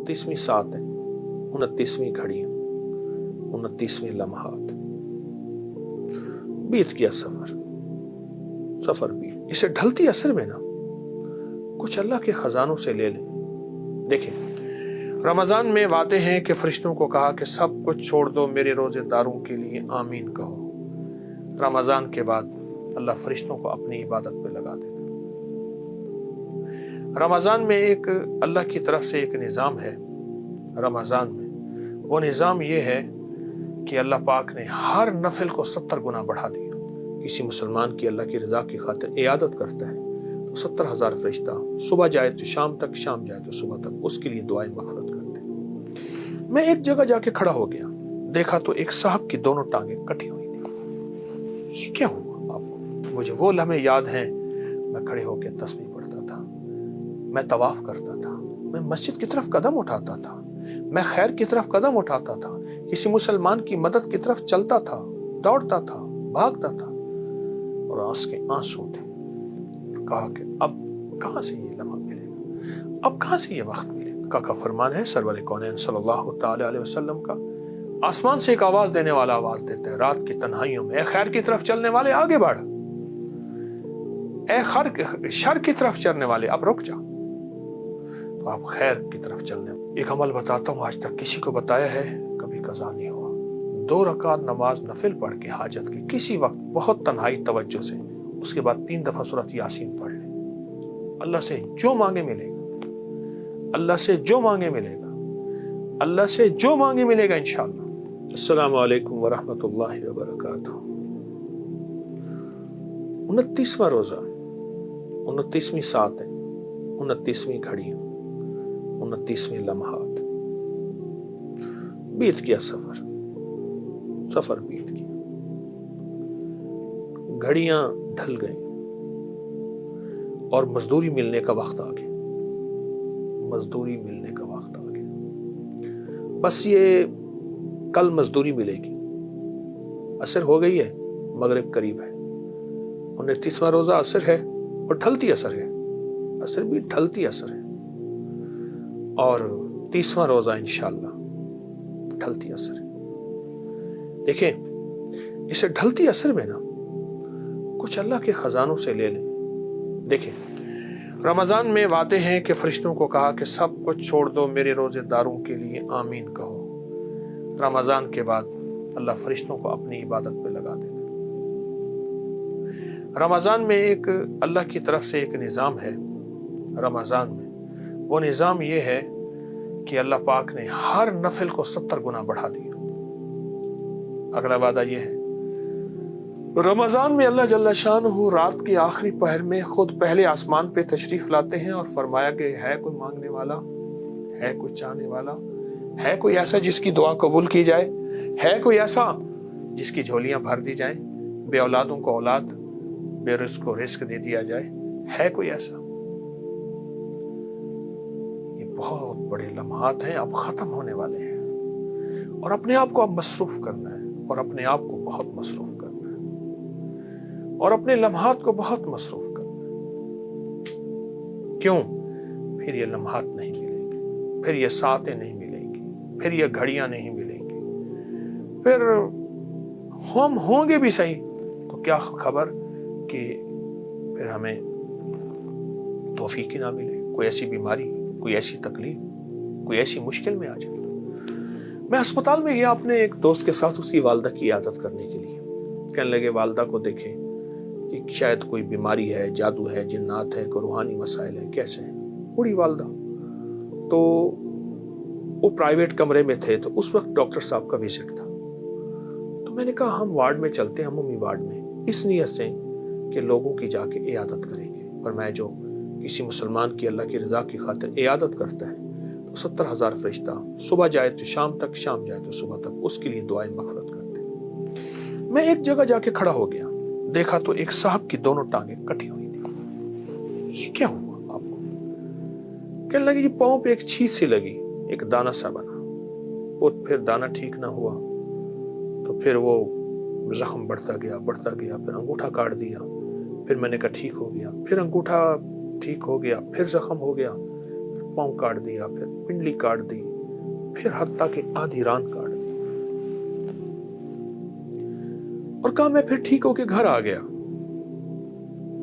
29वीं सात है, 29वीं घड़ी, 29वें लम्हात। बीत गया सफर बीत। इसे ढलती असर में ना कुछ अल्लाह के खजानों से ले लें। देखें, रमजान में वादे हैं कि फरिश्तों को कहा कि सब कुछ छोड़ दो मेरे रोजेदारों के लिए आमीन कहो। रमजान के बाद अल्लाह फरिश्तों को अपनी इबादत पे लगा देता। रमजान में एक अल्लाह की तरफ से एक निज़ाम है। रमजान में वो निज़ाम ये है कि अल्लाह पाक ने हर नफिल को 70 गुना बढ़ा दिया। किसी मुसलमान की अल्लाह की रजा की खातिर इयादत करता है तो 70,000 फरिश्ता सुबह जाए तो शाम तक, शाम जाए तो सुबह तक उसके लिए दुआएं मग़फ़िरत करते हैं। मैं एक जगह जाके खड़ा हो गया, देखा तो एक साहब की दोनों टांगें कटी हुई थी। ये क्या हुआ आपको? मुझे वो लम्हे याद हैं, मैं खड़े होकर तस्बीह पढ़ता था, मैं तवाफ करता था, मैं मस्जिद की तरफ कदम उठाता था, मैं खैर की तरफ कदम उठाता था, किसी मुसलमान की मदद की तरफ चलता था, दौड़ता था, भागता था, और आंसू थे। कहा कि अब कहां से ये लम्हा मिलेगा, अब कहां से ये वक्त मिलेगा। का फरमान है, सरवर कौनैन सल्लल्लाहु ताला अलैहि वसल्लम का, आसमान से एक आवाज देने वाला आवाज देता है रात की तन्हाइयों में, ए खैर की तरफ चलने वाले आगे बढ़, ए शर की तरफ चलने वाले अब रुक जा। तो आप खैर की तरफ चलने। एक अमल बताता हूँ, आज तक किसी को बताया है, कभी कज़ा नहीं हुआ। 2 रकात नमाज नफिल पढ़ के हाजत की किसी वक्त बहुत तन्हाई तवज्जो से, उसके बाद 3 दफा सूरत यासीन पढ़ ले। अल्लाह से जो मांगे मिलेगा, अल्लाह से जो मांगे मिलेगा, अल्लाह से जो मांगे मिलेगा इंशाअल्लाह। अस्सलामु अलैकुम व रहमतुल्लाहि व बरकातुहू। 29वां रोजा, 29वीं सात है, 29वीं घड़ी, 29वें लम्हात। बीत गया सफर बीत गया, घड़ियां ढल गई और मजदूरी मिलने का वक्त आ गया। मजदूरी मिलने का वक्त आ गया। बस ये कल मजदूरी मिलेगी। असर हो गई है, मगरिब करीब है, 29वां रोजा असर है और ढलती असर है, असर भी ढलती असर है। और 30वां रोजा इंशाअल्लाह ढलती असर है। देखें, इसे ढलती असर में ना कुछ अल्लाह के खजानों से ले लें। देखें, रमजान में वादे हैं कि फरिश्तों को कहा कि सब कुछ छोड़ दो मेरे रोजेदारों के लिए आमीन कहो। रमजान के बाद अल्लाह फरिश्तों को अपनी इबादत पे लगा देता। रमजान में एक अल्लाह की तरफ से एक निज़ाम है। रमजान में वो निज़ाम ये है कि अल्लाह पाक ने हर नफिल को 70 गुना बढ़ा दिया। अगला वादा ये है, रमजान में अल्लाह जल्ल शानहू रात के आखिरी पहर में खुद पहले आसमान पे तशरीफ लाते हैं और फरमाया कि है कोई मांगने वाला, है कोई चाहने वाला, है कोई ऐसा जिसकी दुआ कबूल की जाए, है कोई ऐसा जिसकी झोलियां भर दी जाए, बे औलादों को औलाद, बेरिस्क को रिस्क दे दिया जाए, है कोई ऐसा। बहुत बड़े लम्हात हैं, अब खत्म होने वाले हैं और अपने आप को अब मसरूफ करना है और अपने आप को बहुत मसरूफ करना है और अपने लम्हात को बहुत मसरूफ करना है। क्यों? फिर ये लम्हात नहीं मिलेंगे, फिर ये सातें नहीं मिलेंगी, फिर ये घड़ियां नहीं मिलेंगी, फिर हम होंगे भी सही तो क्या खबर कि फिर हमें तौफीक ही ना मिले, कोई ऐसी बीमारी, कोई ऐसी तकलीफ, कोई ऐसी मुश्किल में आ जाए। मैं अस्पताल में गया अपने एक दोस्त के साथ उसकी वालदा की इयादत करने के लिए। कहने लगे वालदा को देखें कि शायद कोई बीमारी है, जादू है, जिन्नात है, कोई रूहानी मसाइल है, कैसे है। बूढ़ी वालदा, तो वो प्राइवेट कमरे में थे, तो उस वक्त डॉक्टर साहब का विजिट था। तो मैंने कहा हम वार्ड में चलते हैं, हम उम्मी वार्ड में, इस नीयत से कि लोगों की जाके इयादत करेंगे। और मैं जो किसी मुसलमान की अल्लाह की रजा की खातिर इयादत करता है तो 70,000 फरिश्ता सुबह जाए तो शाम तक, शाम जाए तो सुबह तक उसके लिए दुआएं मग़फ़िरत करते हैं। मैं एक जगह जाके खड़ा हो गया, देखा तो एक साहब की दोनों टांगें कटी हुई थी। ये क्या हुआ आपको? कहने लगे, ये पाँव पे एक छींट सी लगी, एक दाना सा बना, वो फिर दाना ठीक ना हुआ तो फिर वो जख्म बढ़ता गया, फिर अंगूठा काट दिया, फिर मैंने कहा ठीक हो गया, फिर अंगूठा ठीक हो गया, फिर जख्म हो गया, पाँव काट दिया, फिर पिंडली काट दी, फिर हत्ता के आधी रान काट दी। और कहा मैं फिर ठीक होके घर आ गया।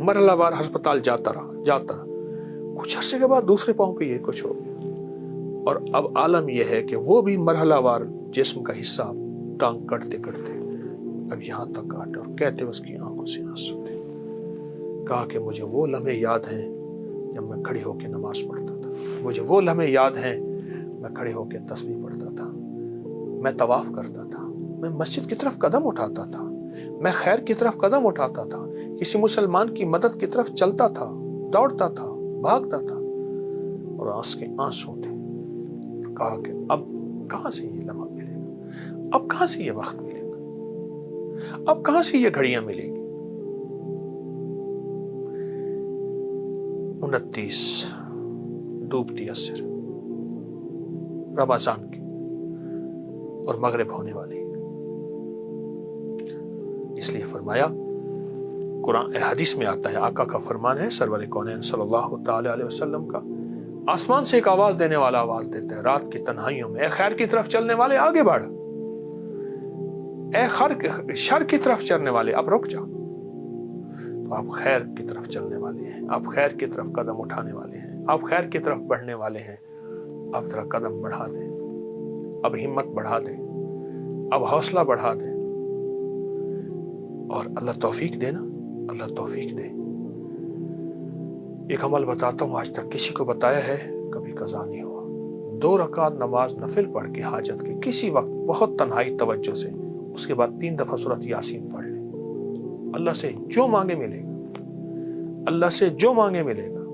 मरहलावार अस्पताल जाता रहा। कुछ अरसे के बाद दूसरे पाँव पे ये कुछ हो गया। और अब आलम यह है कि वो भी मरहलावार जिस्म का हिस्सा टांग कटते कटते अब यहां तक काटे, और कहते उसकी आंखों से आंसू थे। कहा कि मुझे वो लम्हे याद हैं जब मैं खड़े होकर नमाज पढ़ता था, मुझे वो लम्हे याद हैं मैं खड़े होकर तस्बीह पढ़ता था, मैं तवाफ करता था, मैं मस्जिद की तरफ कदम उठाता था, मैं खैर की तरफ कदम उठाता था, किसी मुसलमान की मदद की तरफ चलता था, दौड़ता था, भागता था, और आंसू के आंसू थे। कहा कि अब कहां से ये लम्हा मिलेगा, अब कहां से ये वक्त मिलेगा, अब कहां से ये घड़ियां मिलेगी। 29 डूबती असर रमजान की और मगरिब होने वाली, इसलिए फरमाया, कुरान हदीस में आता है, आका का फरमान है सरवर कौनैन सल्लल्लाहु ताला अलैहि वसल्लम का, आसमान से एक आवाज देने वाला आवाज देता है रात की तन्हाइयों में, ए खैर की तरफ चलने वाले आगे बढ़, ए शर की तरफ चलने वाले अब रुक जा। तो आप खैर की तरफ चलने वाले हैं, आप खैर की तरफ कदम उठाने वाले हैं, आप खैर की तरफ बढ़ने वाले हैं। अब जरा कदम बढ़ा दें, अब हिम्मत बढ़ा दें, अब हौसला बढ़ा दें, और अल्लाह तौफीक देना, अल्लाह तौफीक दे। एक अमल बताता हूँ, आज तक किसी को बताया है, कभी कज़ा नहीं हुआ। 2 रकात नमाज नफिल पढ़ के हाजत के किसी वक्त बहुत तन्हाई तवज्जो से, उसके बाद 3 दफा सूरत यासीन पढ़ ले। अल्लाह से जो मांगे मिलेगा, अल्लाह से जो मांगे मिलेगा,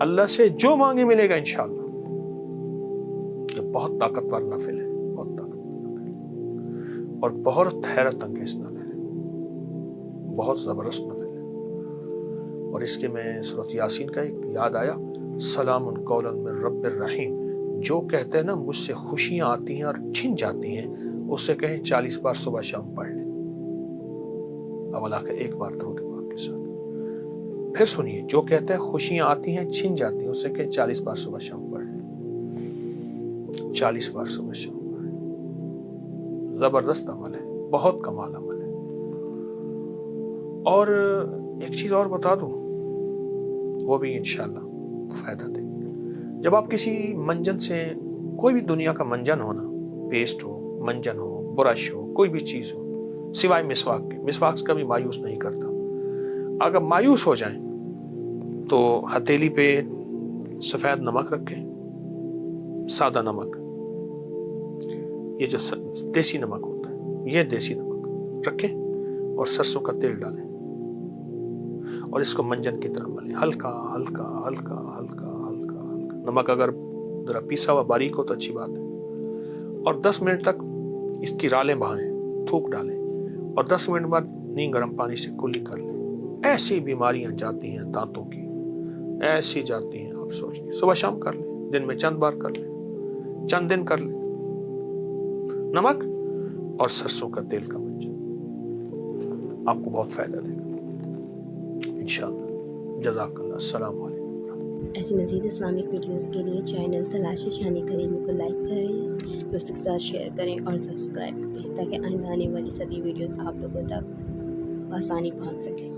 अल्लाह से जो मांगे मिलेगा इंशाअल्लाह। ये बहुत ताकतवर नफिल है, बहुत ताकतवर नफिल है, और बहुत हैरत अंगेज नफिल है, बहुत जबरदस्त नफिल है। और इसके में सूरत यासीन का एक याद आया, सलामुन कौलन मिन रब्बिर रहीम, जो कहते हैं ना मुझसे खुशियां आती हैं और छिन जाती हैं, उससे कहें 40 बार सुबह शाम पढ़ लें। अवला के एक बार दरूद पाक के साथ। फिर सुनिए, जो कहते हैं खुशियां आती हैं छिन जाती हैं, उससे कहें 40 बार सुबह शाम पढ़ लें। 40 बार सुबह शाम पढ़ लें। जबरदस्त अमल है, बहुत कमाल अमल है। और एक चीज और बता दूं, वो भी इंशाल्लाह फायदा देगी। जब आप किसी मंजन से, कोई भी दुनिया का मंजन हो ना, पेस्ट हो, मंजन हो, ब्रश हो, कोई भी चीज हो, सिवाय मिसवाक के, मिसवाक कभी मायूस नहीं करता। अगर मायूस हो जाए तो हथेली पे सफेद नमक रखें, सादा नमक, ये जो देसी नमक होता है, ये देसी नमक रखें, और सरसों का तेल डालें, और इसको मंजन की तरह मलें, हल्का हल्का हल्का हल्का हल्का हल्का। नमक अगर जरा पिसा हुआ बारीक हो तो अच्छी बात है। और 10 मिनट तक इसकी रालें बहाएं, थूक डालें, और 10 मिनट बाद नीम गर्म पानी से कुल्ली कर लें। ऐसी बीमारियां जाती हैं दांतों की, ऐसी जाती हैं, आप सोचिए। सुबह शाम कर लें, दिन में चंद बार कर लें, चंद दिन कर लें। नमक और सरसों का तेल का मंजन आपको बहुत फायदा देगा इंशाअल्लाह। जज़ाकल्लाह। अस्सलाम वालेकुम। ऐसी मज़ीद इस्लामिक वीडियोस के लिए चैनल तलाशी शानी करीमी को लाइक करें, दोस्तों के साथ शेयर करें और सब्सक्राइब करें, ताकि आने वाली सभी वीडियोस आप लोगों तक आसानी पहुंच सके।